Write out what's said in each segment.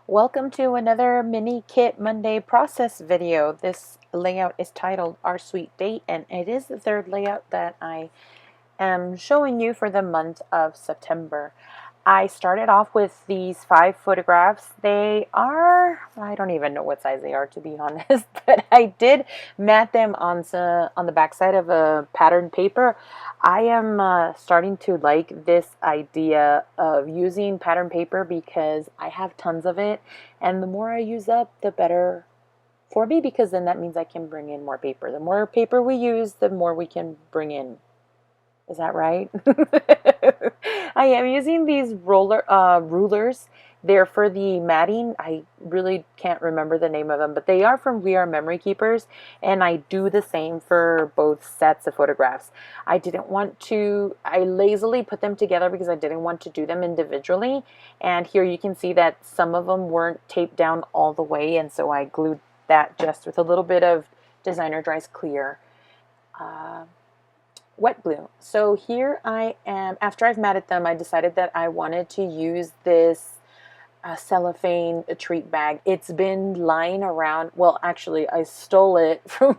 Welcome to another mini kit Monday process video. This layout is titled Our Sweet Date, and it is the third layout that I am showing you for the month of September. I started off with these 5 photographs. They are, I don't even know what size they are, to be honest, but I did mat them on the back side of a patterned paper. I am starting to like this idea of using pattern paper because I have tons of it, and the more I use up, the better for me, because then that means I can bring in more paper. The more paper we use, the more we can bring in. Is that right? I am using these rulers. They're for the matting. I really can't remember the name of them, but they are from We Are Memory Keepers, and I do the same for both sets of photographs. I lazily put them together because I didn't want to do them individually. And here you can see that some of them weren't taped down all the way, and so I glued that just with a little bit of Designer Dries Clear. Wet glue. So here I am. After I've matted them, I decided that I wanted to use this cellophane treat bag. It's been lying around. Well, actually, I stole it from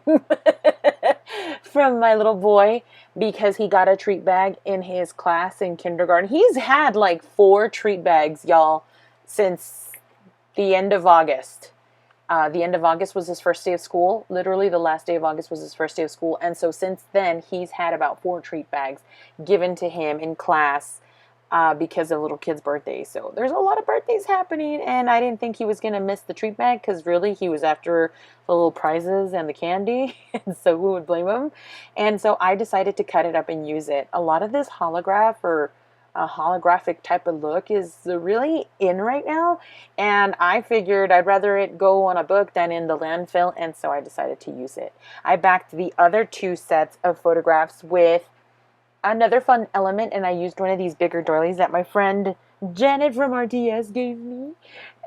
from my little boy because he got a treat bag in his class in kindergarten. He's had like 4 treat bags, y'all, since the end of August. The end of August was his first day of school. Literally, the last day of August was his first day of school. And so since then, he's had about 4 treat bags given to him in class because of little kid's birthday. So there's a lot of birthdays happening, and I didn't think he was going to miss the treat bag because really he was after the little prizes and the candy. And so who would blame him? And so I decided to cut it up and use it. A lot of this holograph or a holographic type of look is really in right now, and I figured I'd rather it go on a book than in the landfill, and so I decided to use it. I backed the other 2 sets of photographs with another fun element, and I used one of these bigger doilies that my friend Janet from RTS gave me.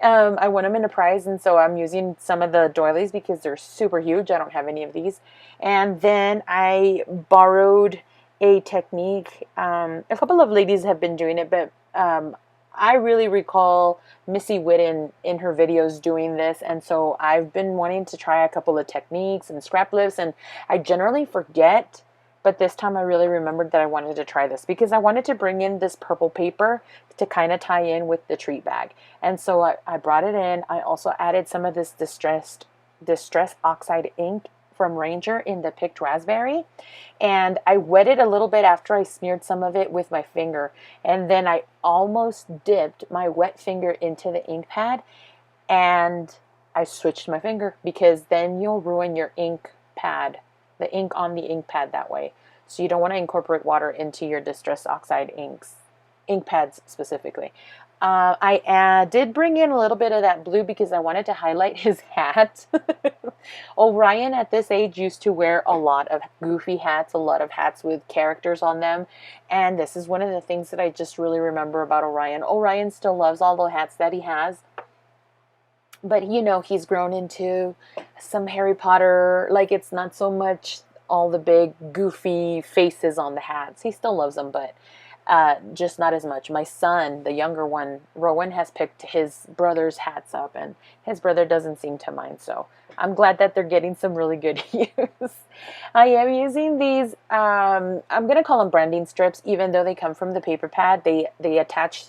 I won them in a prize, and so I'm using some of the doilies because they're super huge. I don't have any of these. And then I borrowed a technique. A couple of ladies have been doing it, but I really recall Missy Whitten in her videos doing this, and so I've been wanting to try a couple of techniques and scrap lifts, and I generally forget, but this time I really remembered that I wanted to try this because I wanted to bring in this purple paper to kind of tie in with the treat bag. And so I brought it in. I also added some of this Distress Oxide ink from Ranger in the Picked Raspberry, and I wet it a little bit after I smeared some of it with my finger, and then I almost dipped my wet finger into the ink pad, and I switched my finger because then you'll ruin your ink pad, the ink on the ink pad that way. So you don't want to incorporate water into your Distress Oxide ink pads specifically. I did bring in a little bit of that blue because I wanted to highlight his hat. Orion at this age used to wear a lot of goofy hats, a lot of hats with characters on them. And this is one of the things that I just really remember about Orion. Orion still loves all the hats that he has. But you know, he's grown into some Harry Potter, like it's not so much all the big goofy faces on the hats. He still loves them, but just not as much. My son, the younger one, Rowan, has picked his brother's hats up, and his brother doesn't seem to mind, so I'm glad that they're getting some really good use. I am using these, I'm going to call them branding strips, even though they come from the paper pad. They attach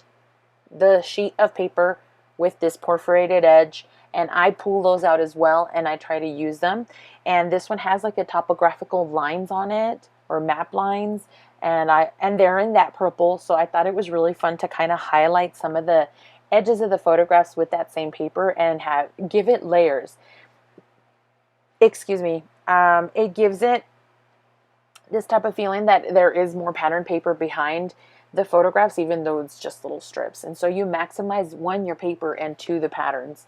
the sheet of paper with this perforated edge, and I pull those out as well, and I try to use them. And this one has like a topographical lines on it, or map lines, and they're in that purple, so I thought it was really fun to kind of highlight some of the edges of the photographs with that same paper and give it layers. Excuse me. It gives it this type of feeling that there is more pattern paper behind the photographs, even though it's just little strips. And so you maximize, 1, your paper, and 2, the patterns.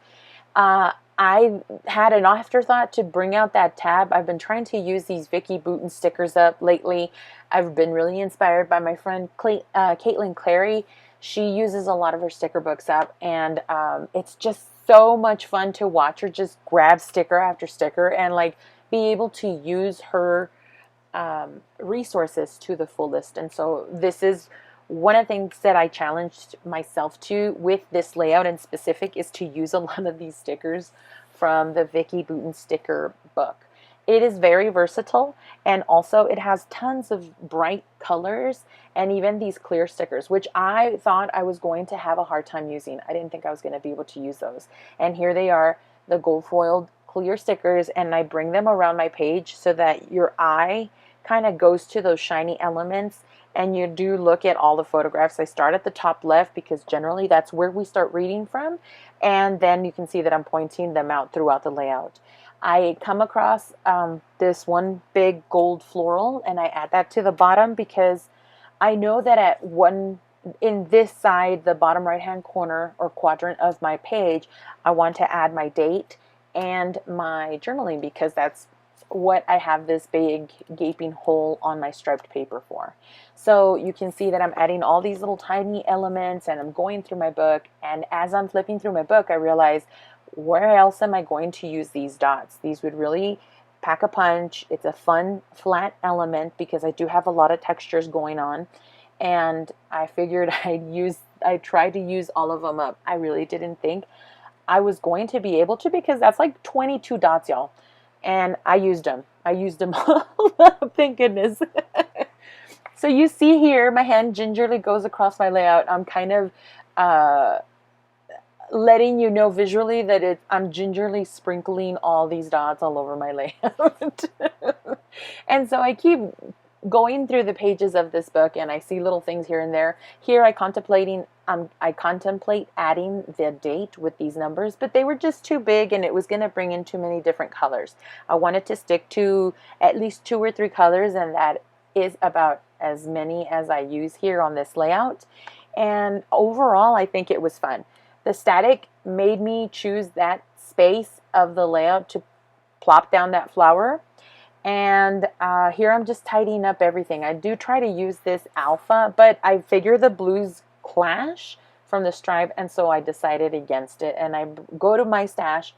I had an afterthought to bring out that tab. I've been trying to use these Vicki Boutin stickers up lately. I've been really inspired by my friend Caitlin Clary. She uses a lot of her sticker books up, and it's just so much fun to watch her just grab sticker after sticker and like be able to use her resources to the fullest. And so this is one of the things that I challenged myself to with this layout in specific is to use a lot of these stickers from the Vicki Boutin sticker book. It is very versatile, and also it has tons of bright colors and even these clear stickers, which I thought I was going to have a hard time using. I didn't think I was going to be able to use those. And here they are, the gold foiled clear stickers, and I bring them around my page so that your eye kind of goes to those shiny elements and you do look at all the photographs. I start at the top left because generally that's where we start reading from, and then you can see that I'm pointing them out throughout the layout. I come across this one big gold floral, and I add that to the bottom because I know that in this side, the bottom right hand corner or quadrant of my page, I want to add my date and my journaling, because that's what I have this big gaping hole on my striped paper for. So you can see that I'm adding all these little tiny elements, and I'm going through my book, and as I'm flipping through my book, I realize, where else am I going to use these dots? These would really pack a punch. It's a fun flat element because I do have a lot of textures going on, and I figured I'd try to use all of them up. I really didn't think I was going to be able to, because that's like 22 dots, y'all. And I used them. I used them all. Thank goodness. So you see here, my hand gingerly goes across my layout. I'm kind of letting you know visually that I'm gingerly sprinkling all these dots all over my layout. And so I keep going through the pages of this book, and I see little things here and there. Here I contemplate adding the date with these numbers, but they were just too big and it was going to bring in too many different colors. I wanted to stick to at least 2 or 3 colors, and that is about as many as I use here on this layout. And overall, I think it was fun. The static made me choose that space of the layout to plop down that flower. And here I'm just tidying up everything. I do try to use this alpha, but I figure the blues clash from the stripe, and so I decided against it. And I go to my stash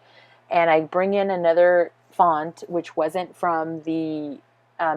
and I bring in another font, which wasn't from the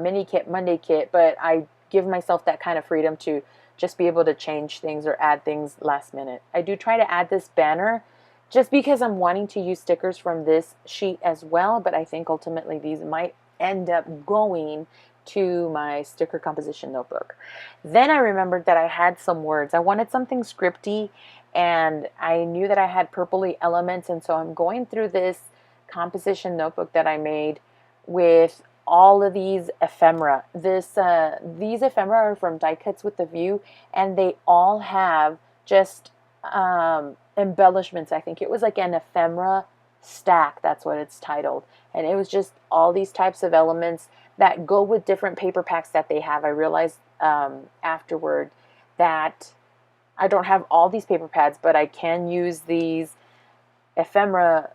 mini kit Monday kit, but I give myself that kind of freedom to just be able to change things or add things last minute. I do try to add this banner just because I'm wanting to use stickers from this sheet as well, but I think ultimately these might end up going to my sticker composition notebook. Then I remembered that I had some words. I wanted something scripty, and I knew that I had purpley elements, and so I'm going through this composition notebook that I made with all of these ephemera. These ephemera are from Die Cuts with a View, and they all have just embellishments. I think it was like an ephemera stack, that's what it's titled, and it was just all these types of elements that go with different paper packs that they have. I realized afterward that I don't have all these paper pads, but I can use these ephemera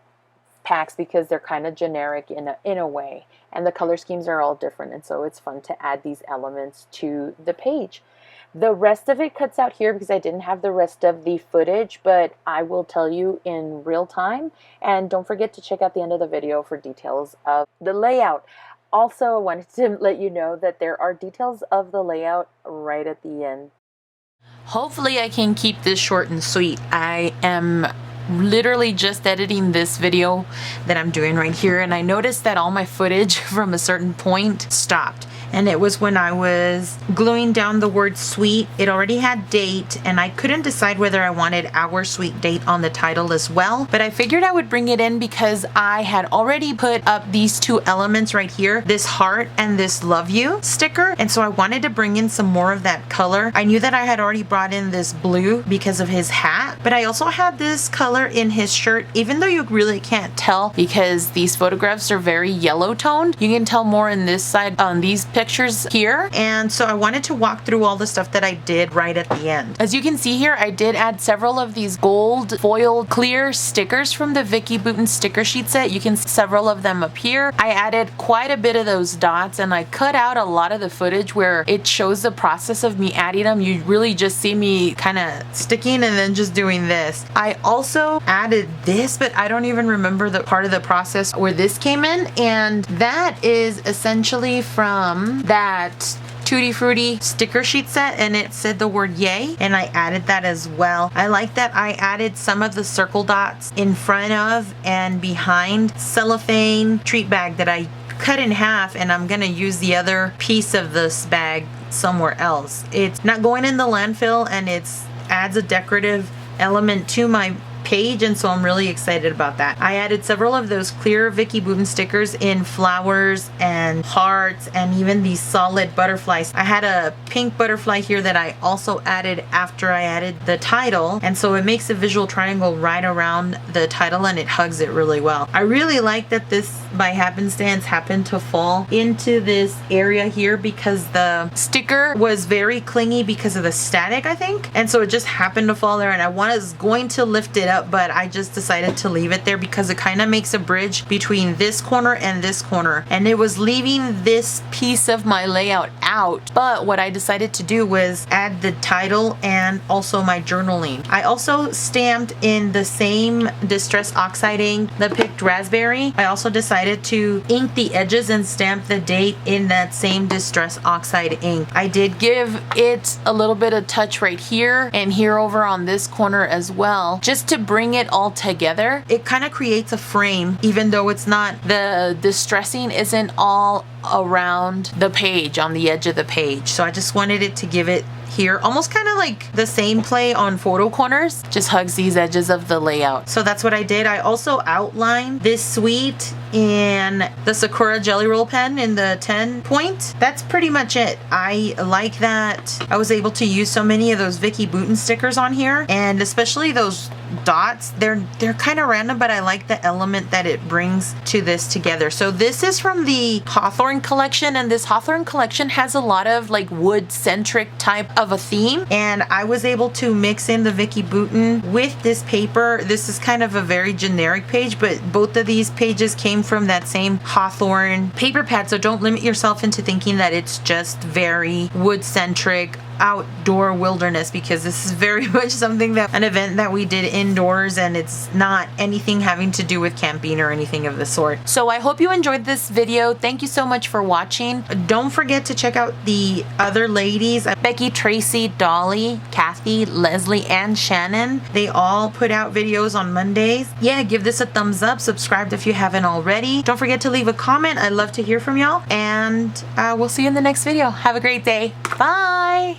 packs because they're kind of generic in a way, and the color schemes are all different, and so it's fun to add these elements to the page. The rest of it cuts out here because I didn't have the rest of the footage, but I will tell you in real time. And don't forget to check out the end of the video for details of the layout. Also, I wanted to let you know that there are details of the layout right at the end. Hopefully I can keep this short and sweet. I am literally just editing this video that I'm doing right here, and I noticed that all my footage from a certain point stopped. And it was when I was gluing down the word sweet. It already had date, and I couldn't decide whether I wanted our sweet date on the title as well, but I figured I would bring it in because I had already put up these 2 elements right here, this heart and this love you sticker, and so I wanted to bring in some more of that color. I knew that I had already brought in this blue because of his hat, but I also had this color in his shirt, even though you really can't tell because these photographs are very yellow toned. You can tell more in this side on these pictures here, and so I wanted to walk through all the stuff that I did right at the end. As you can see here, I did add several of these gold foiled clear stickers from the Vicki Boutin sticker sheet set. You can see several of them up here. I added quite a bit of those dots, and I cut out a lot of the footage where it shows the process of me adding them. You really just see me kind of sticking and then just doing this. I also added this, but I don't even remember the part of the process where this came in, and that is essentially from that Tutti Frutti sticker sheet set, and it said the word yay, and I added that as well. I like that I added some of the circle dots in front of and behind cellophane treat bag that I cut in half, and I'm gonna use the other piece of this bag somewhere else. It's not going in the landfill, and it's adds a decorative element to my page, and so I'm really excited about that. I added several of those clear Vicki Boutin stickers in flowers and hearts and even these solid butterflies. I had a pink butterfly here that I also added after I added the title, and so it makes a visual triangle right around the title, and it hugs it really well. I really like that this by happenstance happened to fall into this area here because the sticker was very clingy because of the static, I think, and so it just happened to fall there, and I was going to lift it up, but I just decided to leave it there because it kind of makes a bridge between this corner and this corner, and it was leaving this piece of my layout out. But what I decided to do was add the title and also my journaling. I also stamped in the same Distress Oxide ink, the Picked Raspberry. I also decided to ink the edges and stamp the date in that same Distress Oxide ink. I did give it a little bit of touch right here and here over on this corner as well, just to bring it all together. It kind of creates a frame, even though it's not, the distressing isn't all around the page, on the edge of the page. So I just wanted it to give it here, almost kind of like the same play on photo corners, just hugs these edges of the layout. So that's what I did. I also outlined this suite in the Sakura Jelly Roll pen in the 10 point. That's pretty much it. I like that I was able to use so many of those Vicki Boutin stickers on here, and especially those dots. They're kind of random, but I like the element that it brings to this together. So this is from the Hawthorne collection, and this Hawthorne collection has a lot of like wood centric type of a theme, and I was able to mix in the Vicki Boutin with this paper. This is kind of a very generic page, but both of these pages came from that same Hawthorne paper pad, so don't limit yourself into thinking that it's just very wood centric outdoor wilderness, because this is very much something that an event that we did indoors, and it's not anything having to do with camping or anything of the sort. So I hope you enjoyed this video. Thank you so much for watching. Don't forget to check out the other ladies, Becky, Tracy, Dolly, Kathy, Leslie, and Shannon. They all put out videos on Mondays. Yeah, give this a thumbs up, subscribe if you haven't already. Don't forget to leave a comment. I'd love to hear from y'all, and we'll see you in the next video. Have a great day. Bye.